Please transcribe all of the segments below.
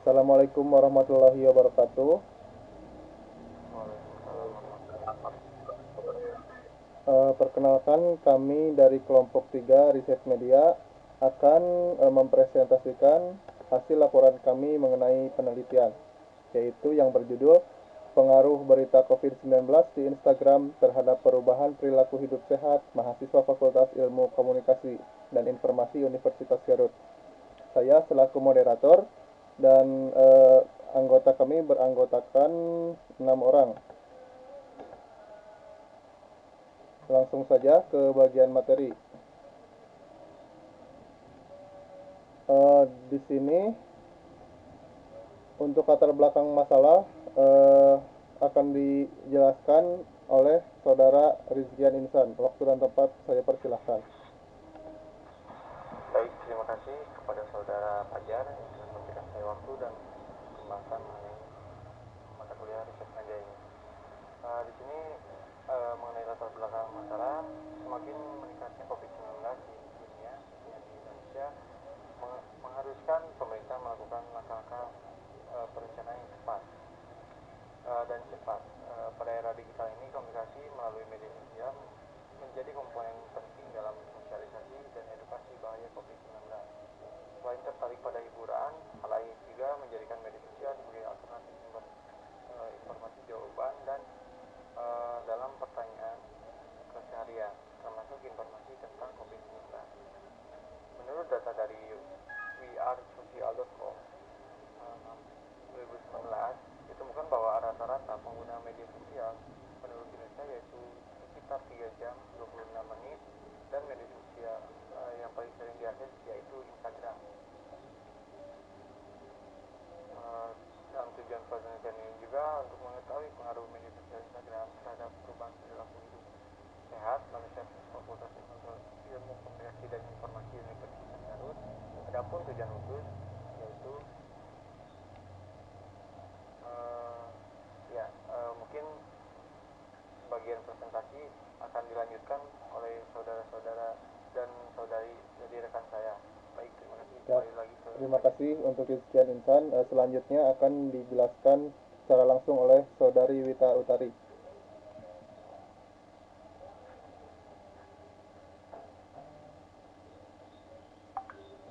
Assalamualaikum warahmatullahi wabarakatuh. Waalaikumsalam warahmatullahi wabarakatuh. Perkenalkan kami dari kelompok 3 Riset Media akan mempresentasikan hasil laporan kami mengenai penelitian, yaitu yang berjudul Pengaruh Berita COVID-19 di Instagram terhadap perubahan perilaku hidup sehat mahasiswa Fakultas Ilmu Komunikasi dan Informasi Universitas Garut. Saya selaku moderator dan anggota kami beranggotakan 6 orang. Langsung saja ke bagian materi. Di sini untuk latar belakang masalah akan dijelaskan oleh Saudara Rizkian Insan. Waktu dan tempat saya persilahkan. Baik, terima kasih kepada saudara Fajar yang telah memberikan saya waktu dan pembahasan mengenai mata kuliah riset media ini. Di sini mengenai latar belakang masalah, semakin meningkatnya COVID-19 di dunia, khususnya di Indonesia, mengharuskan pemerintah melakukan langkah-langkah perencanaan yang tepat dan cepat. Pada era digital ini, komunikasi melalui media sosial menjadi komponen penting dalam sosialisasi dan edukasi bahaya COVID-19. Selain tertarik pada hiburan, hal lain juga menjadikan media sosial sebagai alternatif sumber informasi jawaban dan dalam pertanyaan keseharian, termasuk informasi tentang COVID-19. Menurut data dari wearesocial.com 2019, ditemukan bahwa rata-rata pengguna media sosial penduduk Indonesia yaitu sekitar 3 jam 26 menit, dan media sosial yang paling sering diakses yaitu Instagram. Dalam tujuan penelitian ini juga untuk mengetahui pengaruh media sosial Instagram terhadap perubahan perilaku hidup sehat, manusia Fakultas Ilmu Komunikasi dan Informasi Universitas Garut. Adapun tujuan khusus yaitu mungkin bagian presentasi akan dilanjutkan oleh saudara-saudara dan saudari dari rekan saya. Baik, terima kasih. Ya, Kembali lagi ke terima kasih untuk Rizkian Insan. Selanjutnya akan dijelaskan secara langsung oleh Saudari Wita Utari.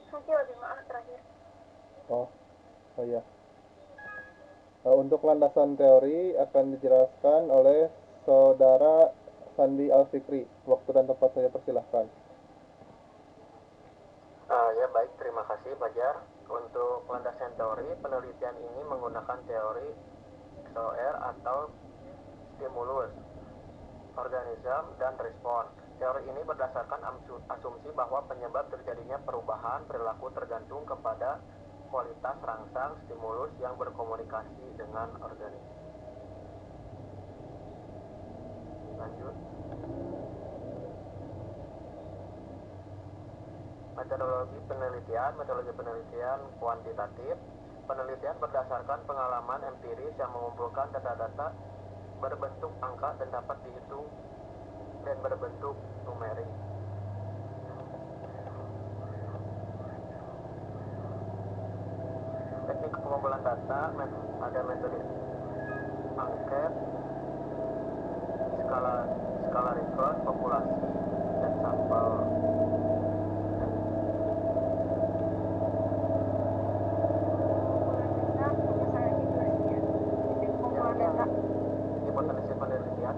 Mungkin lebih maaf terakhir. Oh iya. Untuk landasan teori akan dijelaskan oleh Saudara Sandi Alfikri. Waktu dan tempat saya persilahkan. Ya baik, terima kasih Fajar. Untuk landasan teori, penelitian ini menggunakan teori SOR atau stimulus, organism, dan respon. Teori ini berdasarkan asumsi bahwa penyebab terjadinya perubahan perilaku tergantung kepada kualitas rangsang stimulus yang berkomunikasi dengan organisme. Lanjut. Metodologi penelitian kuantitatif. Penelitian berdasarkan pengalaman empiris yang mengumpulkan data-data berbentuk angka dan dapat dihitung dan berbentuk numerik. Teknik pengumpulan data, ada metode angket, skala Rikert, populasi, dan sampel. Hipotesis penelitian.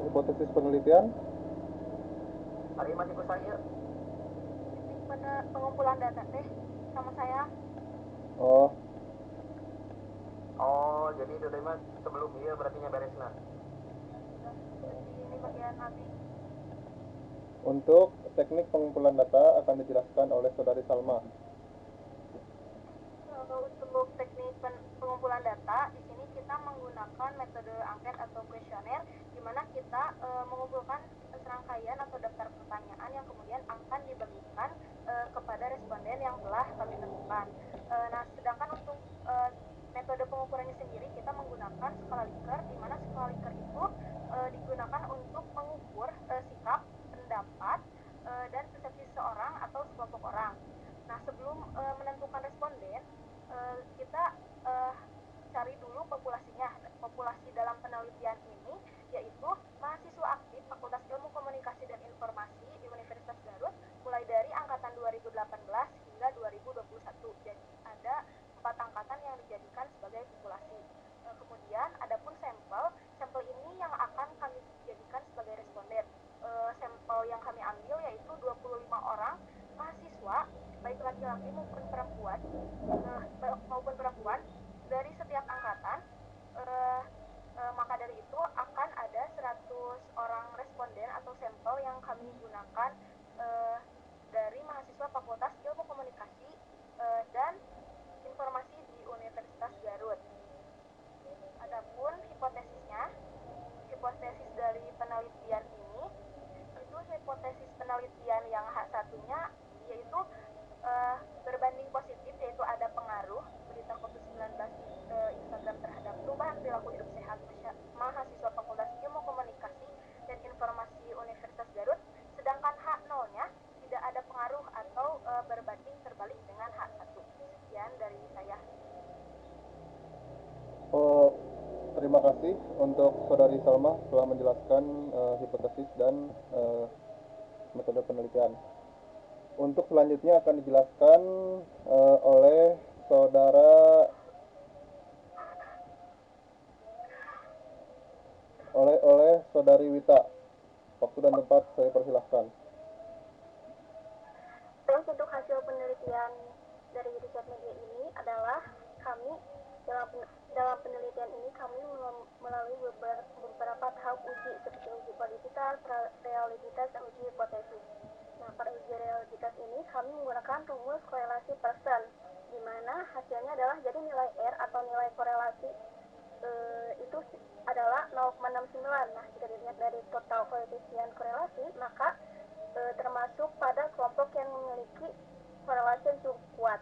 Hipotesis penelitian. Hari masih ku saya. Pada pengumpulan data teh sama saya. Oh, jadi itu mah sebelum dia berarti beresna. Ini bagian habis. Untuk teknik pengumpulan data akan dijelaskan oleh Saudari Salma. Untuk teknik pengumpulan data, di sini kita menggunakan metode angket atau kuesioner, di mana kita mengumpulkan serangkaian atau daftar pertanyaan yang kemudian akan dibagikan kepada responden yang telah kami tentukan. Nah, sedangkan untuk metode pengukurannya sendiri kita menggunakan skala Likert, di mana skala Likert itu digunakan untuk mengukur sikap, pendapat, dan persepsi seseorang atau sekelompok orang. Nah, laki-laki maupun perempuan dari setiap angkatan. Maka dari itu akan ada 100 orang responden atau sampel yang kami gunakan dari mahasiswa Fakultas Ilmu Komunikasi dan Informasi di Universitas Garut. Adapun hipotesis dari penelitian ini itu hipotesis penelitian yang H1-nya yaitu berbanding positif, yaitu ada pengaruh berita COVID-19 Instagram terhadap perubahan perilaku hidup sehat mahasiswa Fakultas Ilmu Komunikasi dan Informasi Universitas Garut, sedangkan H0-nya tidak ada pengaruh atau berbanding terbalik dengan H1. Sekian dari saya. Terima kasih untuk Saudari Salma telah menjelaskan hipotesis dan metode penelitian. Untuk selanjutnya akan dijelaskan oleh Saudari Wita. Waktu dan tempat saya persilahkan. Terus untuk hasil penelitian dari riset media ini adalah kami dalam penelitian ini kami melalui beberapa tahap uji seperti uji validitas, realitas, dan uji hipotesis. Nah, pada uji realitas ini kami menggunakan rumus korelasi persen, di mana hasilnya adalah jadi nilai R atau nilai korelasi itu adalah 0,69. Nah, jika dilihat dari total koefisien korelasi, maka termasuk pada kelompok yang memiliki korelasi yang cukup kuat.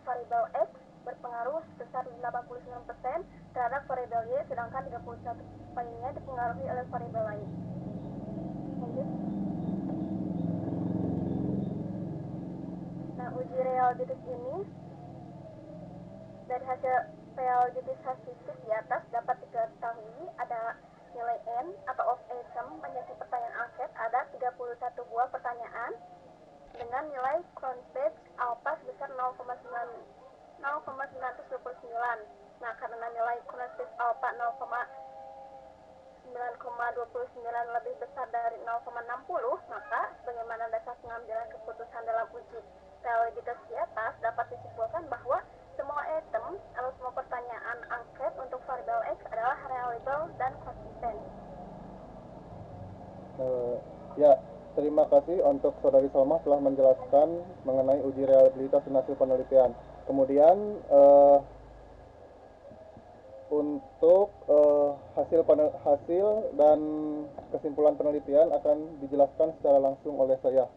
Variabel X berpengaruh sebesar 89% terhadap variabel Y, sedangkan 31 lainnya dipengaruhi oleh variabel lain. Lanjut. Nah, uji realitas ini dari hasil realitas statistik di atas dapat diketahui ada nilai N atau of item menjadi pertanyaan angket ada 31 buah pertanyaan dengan nilai Cronspach alpha sebesar 0,929. Nah, karena nilai Cronspach alpha 9,29 lebih besar dari 0,60, maka sebagaimana dasar pengambilan keputusan dalam uji realitas di atas dapat disimpulkan bahwa semua item atau semua pertanyaan angket untuk variabel X adalah reliable dan konsisten. Ya, terima kasih untuk Saudari Salma telah menjelaskan mengenai uji reliabilitas dan hasil penelitian. Kemudian untuk hasil dan kesimpulan penelitian akan dijelaskan secara langsung oleh saya.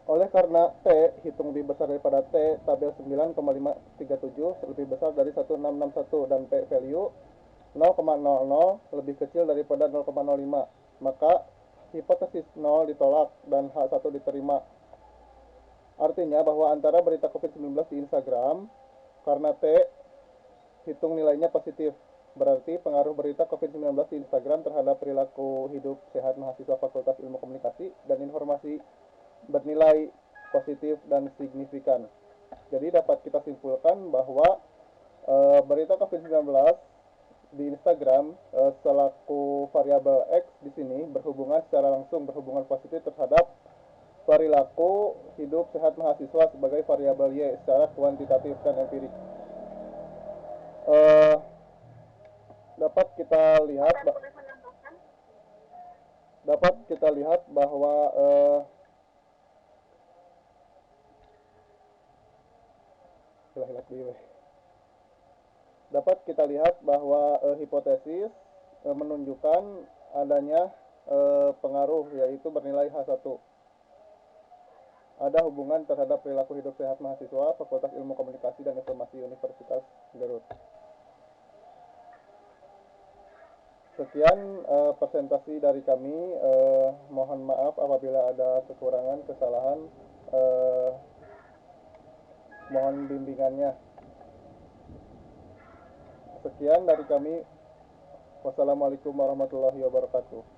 Oleh karena T hitung lebih besar daripada T, tabel 9,537 lebih besar dari 1661 dan P value 0,00 lebih kecil daripada 0,05, maka hipotesis 0 ditolak dan H1 diterima. Artinya bahwa antara berita COVID-19 di Instagram, karena T hitung nilainya positif, berarti pengaruh berita COVID-19 di Instagram terhadap perilaku hidup sehat mahasiswa Fakultas Ilmu Komunikasi dan Informasi bernilai positif dan signifikan. Jadi dapat kita simpulkan bahwa berita COVID-19 di Instagram selaku variabel X di sini secara langsung berhubungan positif terhadap perilaku hidup sehat mahasiswa sebagai variabel Y secara kuantitatif dan empirik. Dapat kita lihat bahwa hipotesis menunjukkan adanya pengaruh, yaitu bernilai H1. Ada hubungan terhadap perilaku hidup sehat mahasiswa Fakultas Ilmu Komunikasi dan Informasi Universitas Garut. Sekian presentasi dari kami. Mohon maaf apabila ada kekurangan, kesalahan. Mohon bimbingannya. Sekian dari kami. Wassalamualaikum warahmatullahi wabarakatuh.